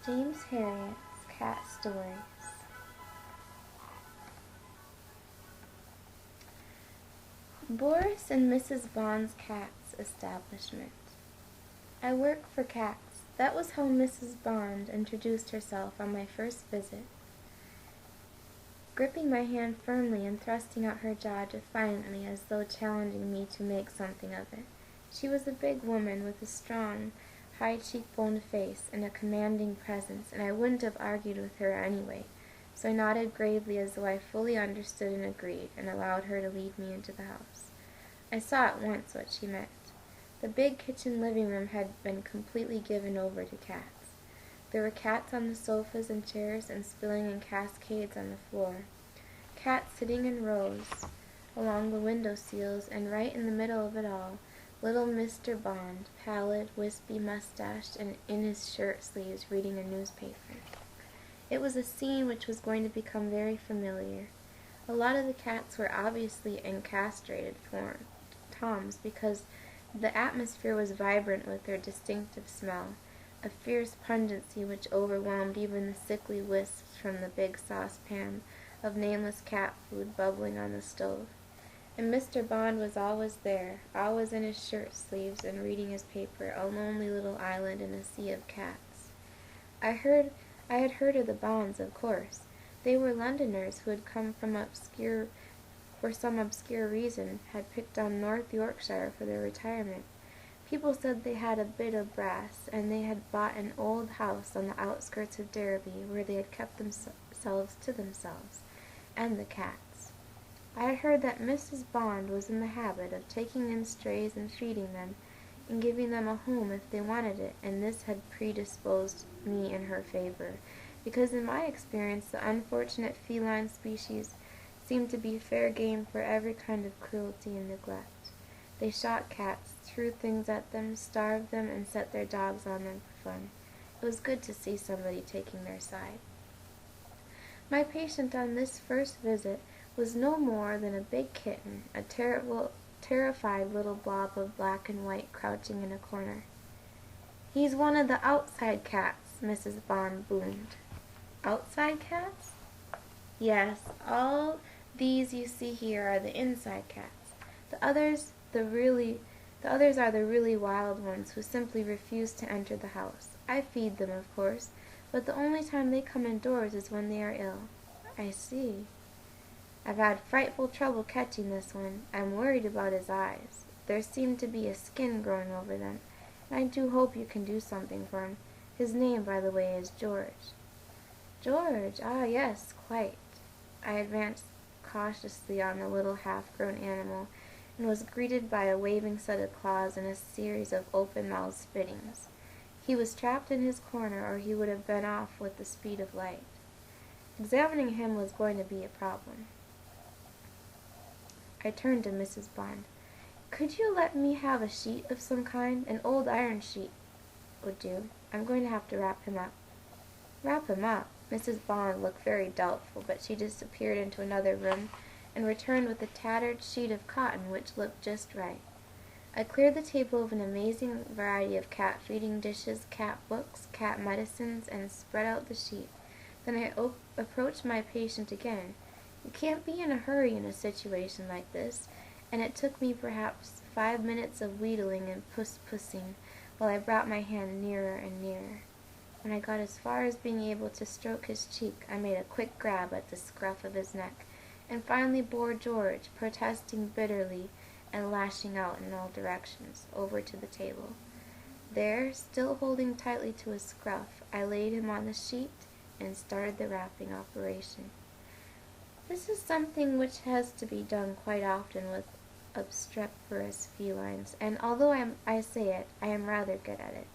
James Herriots, Cat Stories. Boris and Mrs. Bond's Cats Establishment. I work for cats. That was how Mrs. Bond introduced herself on my first visit. Gripping my hand firmly and thrusting out her jaw defiantly as though challenging me to make something of it. She was a big woman with a strong, high cheekboned face and a commanding presence, and I wouldn't have argued with her anyway, so I nodded gravely as though I fully understood and agreed, and allowed her to lead me into the house. I saw at once what she meant. The big kitchen living room had been completely given over to cats. There were cats on the sofas and chairs and spilling in cascades on the floor. Cats sitting in rows along the window sills, and right in the middle of it all, little Mr. Bond, pallid, wispy mustached, and in his shirt sleeves reading a newspaper. It was a scene which was going to become very familiar. A lot of the cats were obviously encastrated for toms because the atmosphere was vibrant with their distinctive smell, a fierce pungency which overwhelmed even the sickly wisps from the big saucepan of nameless cat food bubbling on the stove. And Mr. Bond was always there, always in his shirt sleeves and reading his paper, a lonely little island in a sea of cats. I had heard of the Bonds, of course. They were Londoners who had come from for some obscure reason, had picked on North Yorkshire for their retirement. People said they had a bit of brass, and they had bought an old house on the outskirts of Derby, where they had kept themselves to themselves, and the cats. I had heard that Mrs. Bond was in the habit of taking in strays and feeding them, and giving them a home if they wanted it, and this had predisposed me in her favor, because in my experience the unfortunate feline species seemed to be fair game for every kind of cruelty and neglect. They shot cats, threw things at them, starved them, and set their dogs on them for fun. It was good to see somebody taking their side. My patient on this first visit was no more than a big kitten, a terrified little blob of black and white crouching in a corner. "He's one of the outside cats," Mrs. Bond boomed. "Outside cats?" "Yes, all these you see here are the inside cats. The others are the really wild ones who simply refuse to enter the house. I feed them, of course, but the only time they come indoors is when they are ill." "I see." "I've had frightful trouble catching this one. I'm worried about his eyes. There seemed to be a skin growing over them, and I do hope you can do something for him. His name, by the way, is George." "George? Ah, yes, quite." I advanced cautiously on the little half-grown animal, and was greeted by a waving set of claws and a series of open-mouthed spittings. He was trapped in his corner, or he would have been off with the speed of light. Examining him was going to be a problem. I turned to Mrs. Bond. "Could you let me have a sheet of some kind? An old iron sheet would do. I'm going to have to wrap him up." "Wrap him up?" Mrs. Bond looked very doubtful, but she disappeared into another room and returned with a tattered sheet of cotton which looked just right. I cleared the table of an amazing variety of cat feeding dishes, cat books, cat medicines, and spread out the sheet. Then I approached my patient again. You can't be in a hurry in a situation like this, and it took me perhaps 5 minutes of wheedling and puss-pussing while I brought my hand nearer and nearer. When I got as far as being able to stroke his cheek, I made a quick grab at the scruff of his neck, and finally bore George, protesting bitterly and lashing out in all directions, over to the table. There, still holding tightly to his scruff, I laid him on the sheet and started the wrapping operation. This is something which has to be done quite often with obstreperous felines, and although I say it, I am rather good at it.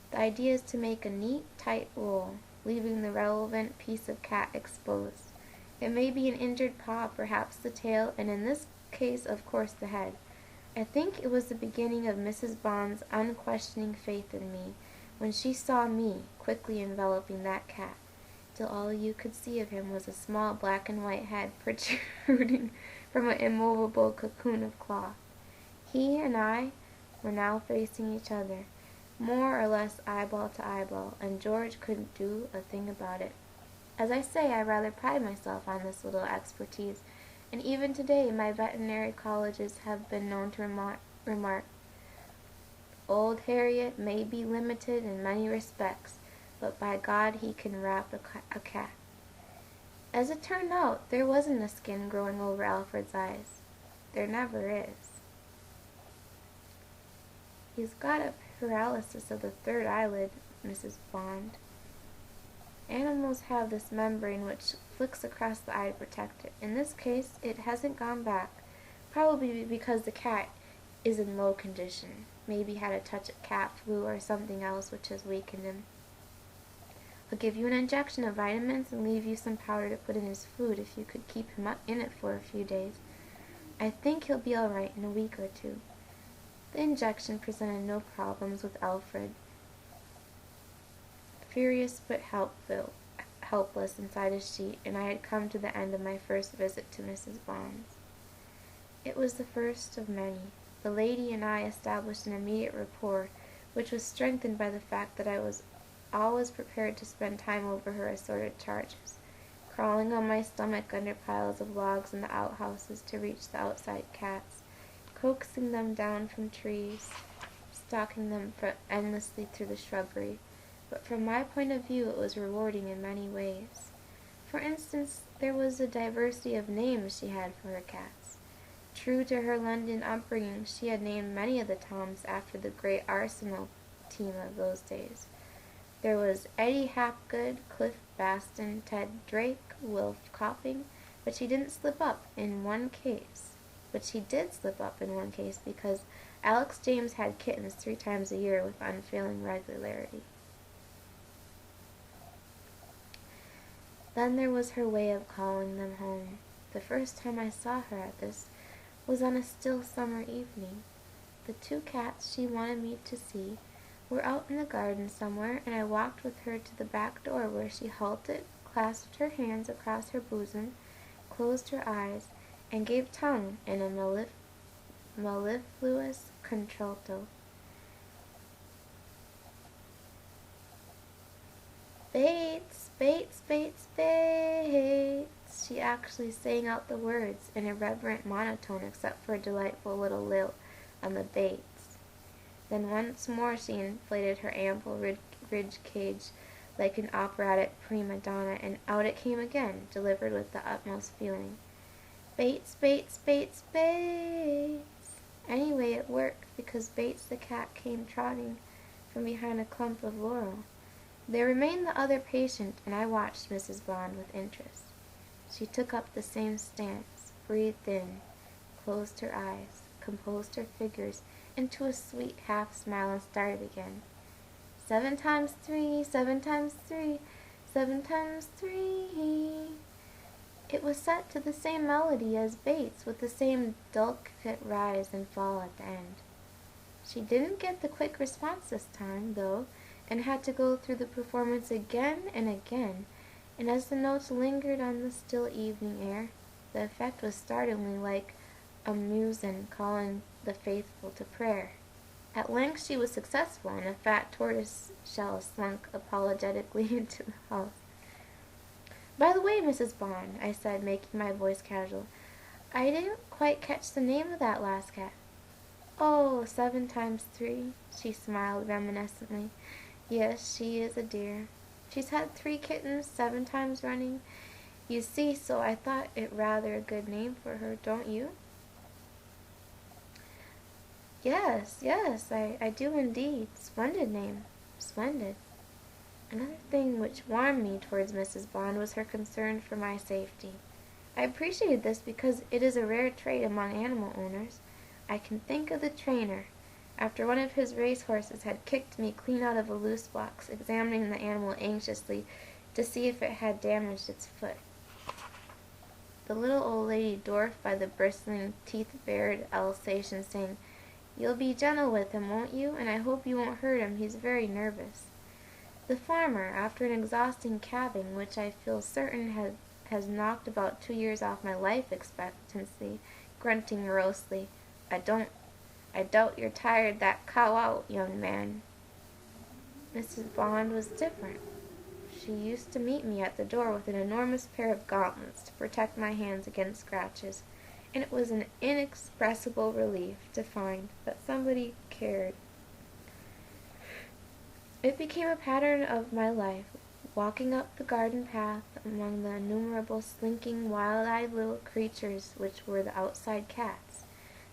The idea is to make a neat, tight roll, leaving the relevant piece of cat exposed. It may be an injured paw, perhaps the tail, and in this case, of course, the head. I think it was the beginning of Mrs. Bond's unquestioning faith in me when she saw me quickly enveloping that cat, till all you could see of him was a small black and white head protruding from an immovable cocoon of cloth. He and I were now facing each other, more or less eyeball to eyeball, and George couldn't do a thing about it. As I say, I rather pride myself on this little expertise, and even today my veterinary colleges have been known to remark, "Old Herriot may be limited in many respects, but by God he can wrap a cat." As it turned out, there wasn't a skin growing over Alfred's eyes. There never is. "He's got a paralysis of the third eyelid, Mrs. Bond. Animals have this membrane which flicks across the eye to protect it. In this case, it hasn't gone back, probably because the cat is in low condition. Maybe had a touch of cat flu or something else which has weakened him. I'll give you an injection of vitamins and leave you some powder to put in his food if you could keep him in it for a few days. I think he'll be all right in a week or two." The injection presented no problems with Alfred, furious but helpless inside his sheet, and I had come to the end of my first visit to Mrs. Bond's. It was the first of many. The lady and I established an immediate rapport, which was strengthened by the fact that I was always prepared to spend time over her assorted charges, crawling on my stomach under piles of logs in the outhouses to reach the outside cats, coaxing them down from trees, stalking them endlessly through the shrubbery. But from my point of view it was rewarding in many ways. For instance, there was a diversity of names she had for her cats. True to her London upbringing, she had named many of the Toms after the great Arsenal team of those days. There was Eddie Hapgood, Cliff Baston, Ted Drake, Wilf Copping, but she did slip up in one case because Alex James had kittens 3 times a year with unfailing regularity. Then there was her way of calling them home. The first time I saw her at this was on a still summer evening. The 2 cats she wanted me to see were out in the garden somewhere, and I walked with her to the back door, where she halted, clasped her hands across her bosom, closed her eyes, and gave tongue in a mellifluous contralto. "Bates, Bates, Bates, Bates." She actually sang out the words in a reverent monotone, except for a delightful little lilt on the Bates. Then once more she inflated her ample ridge cage like an operatic prima donna, and out it came again, delivered with the utmost feeling. "Bates, Bates, Bates, Bates." Anyway, it worked, because Bates the cat came trotting from behind a clump of laurel. There remained the other patient, and I watched Mrs. Bond with interest. She took up the same stance, breathed in, closed her eyes, composed her figures into a sweet half-smile, and started again. 7 times 3, 7 times 3, 7 times 3. It was set to the same melody as Bates, with the same delicate rise and fall at the end. She didn't get the quick response this time, though, and had to go through the performance again and again, and as the notes lingered on the still evening air, the effect was startlingly like a muezzin calling the faithful to prayer. At length she was successful, and a fat tortoise shell slunk apologetically into the house. "By the way, Mrs. Bond," I said, making my voice casual, "I didn't quite catch the name of that last cat." "Oh, 7 times 3, she smiled reminiscently. "Yes, she is a dear. She's had 3 kittens 7 times running. You see, so I thought it rather a good name for her, don't you?" Yes, I do indeed. Splendid name. Splendid." Another thing which warmed me towards Mrs. Bond was her concern for my safety. I appreciated this because it is a rare trait among animal owners. I can think of the trainer, after one of his racehorses had kicked me clean out of a loose box, examining the animal anxiously to see if it had damaged its foot. The little old lady, dwarfed by the bristling, teeth-bared Alsatian, saying, "You'll be gentle with him, won't you? And I hope you won't hurt him. He's very nervous." The farmer, after an exhausting calving, which I feel certain has knocked about 2 years off my life expectancy, grunting morosely, I doubt you're tired that cow out, young man." Mrs. Bond was different. She used to meet me at the door with an enormous pair of gauntlets to protect my hands against scratches, and it was an inexpressible relief to find that somebody cared. It became a pattern of my life, walking up the garden path among the innumerable slinking, wild-eyed little creatures which were the outside cats,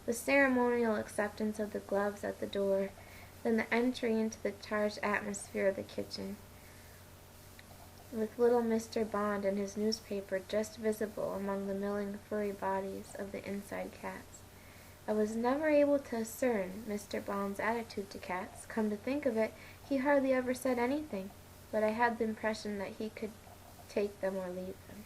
the ceremonial acceptance of the gloves at the door, then the entry into the charged atmosphere of the kitchen, with little Mr. Bond and his newspaper just visible among the milling furry bodies of the inside cats. I was never able to discern Mr. Bond's attitude to cats. Come to think of it, he hardly ever said anything, but I had the impression that he could take them or leave them.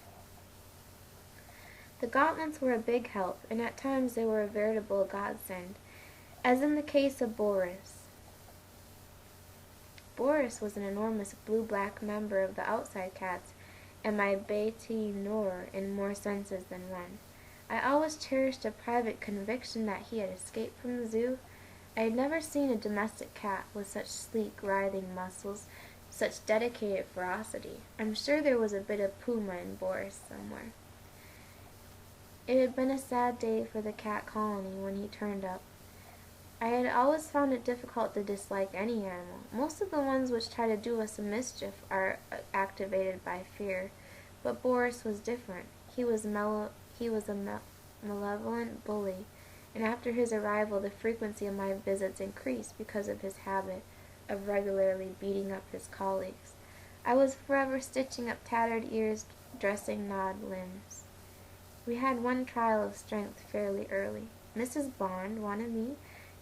The gauntlets were a big help, and at times they were a veritable godsend, as in the case of Boris. Boris was an enormous blue-black member of the outside cats, and my bête noire in more senses than one. I always cherished a private conviction that he had escaped from the zoo. I had never seen a domestic cat with such sleek, writhing muscles, such dedicated ferocity. I'm sure there was a bit of puma in Boris somewhere. It had been a sad day for the cat colony when he turned up. I had always found it difficult to dislike any animal. Most of the ones which try to do us a mischief are activated by fear, but Boris was different. He was a malevolent bully, and after his arrival the frequency of my visits increased because of his habit of regularly beating up his colleagues. I was forever stitching up tattered ears, dressing gnawed limbs. We had one trial of strength fairly early. Mrs. Bond wanted me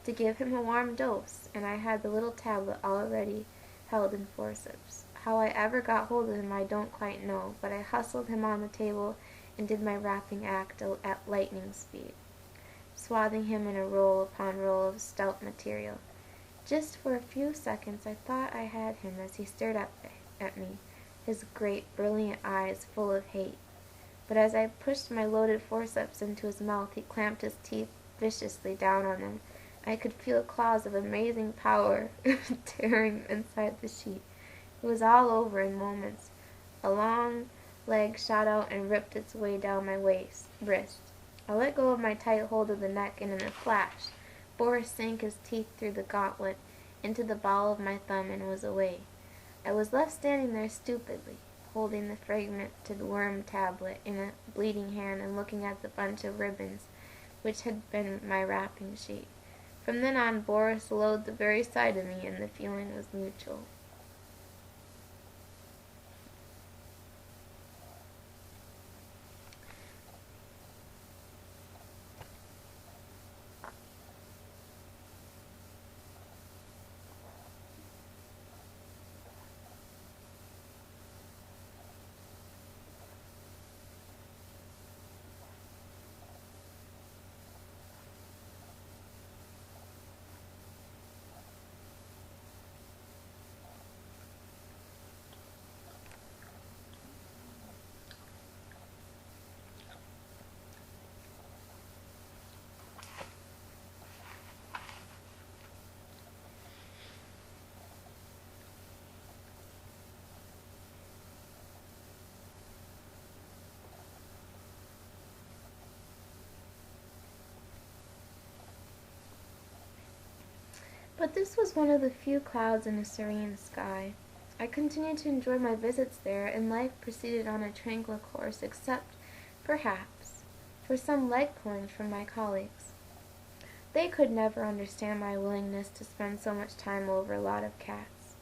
to give him a warm dose, and I had the little tablet already held in forceps. How I ever got hold of him I don't quite know, but I hustled him on the table and did my wrapping act at lightning speed, swathing him in a roll upon roll of stout material. Just for a few seconds I thought I had him as he stared up at me, his great brilliant eyes full of hate. But as I pushed my loaded forceps into his mouth, he clamped his teeth viciously down on them. I could feel claws of amazing power tearing inside the sheet. It was all over in moments. A long leg shot out and ripped its way down my wrist. I let go of my tight hold of the neck, and in a flash, Boris sank his teeth through the gauntlet into the ball of my thumb and was away. I was left standing there stupidly, holding the fragmented worm tablet in a bleeding hand and looking at the bunch of ribbons which had been my wrapping sheet. From then on, Boris loathed the very sight of me, and the feeling was mutual. But this was one of the few clouds in a serene sky. I continued to enjoy my visits there, and life proceeded on a tranquil course, except, perhaps, for some leg-pulling from my colleagues. They could never understand my willingness to spend so much time over a lot of cats.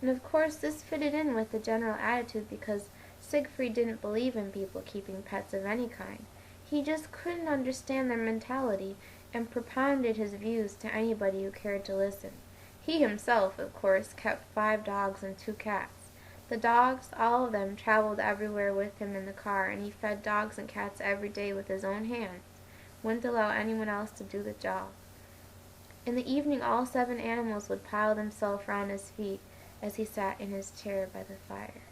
And of course this fitted in with the general attitude because Siegfried didn't believe in people keeping pets of any kind. He just couldn't understand their mentality, and propounded his views to anybody who cared to listen. He himself, of course, kept 5 dogs and 2 cats. The dogs, all of them, traveled everywhere with him in the car, and he fed dogs and cats every day with his own hands. Wouldn't allow anyone else to do the job. In the evening all 7 animals would pile themselves round his feet as he sat in his chair by the fire.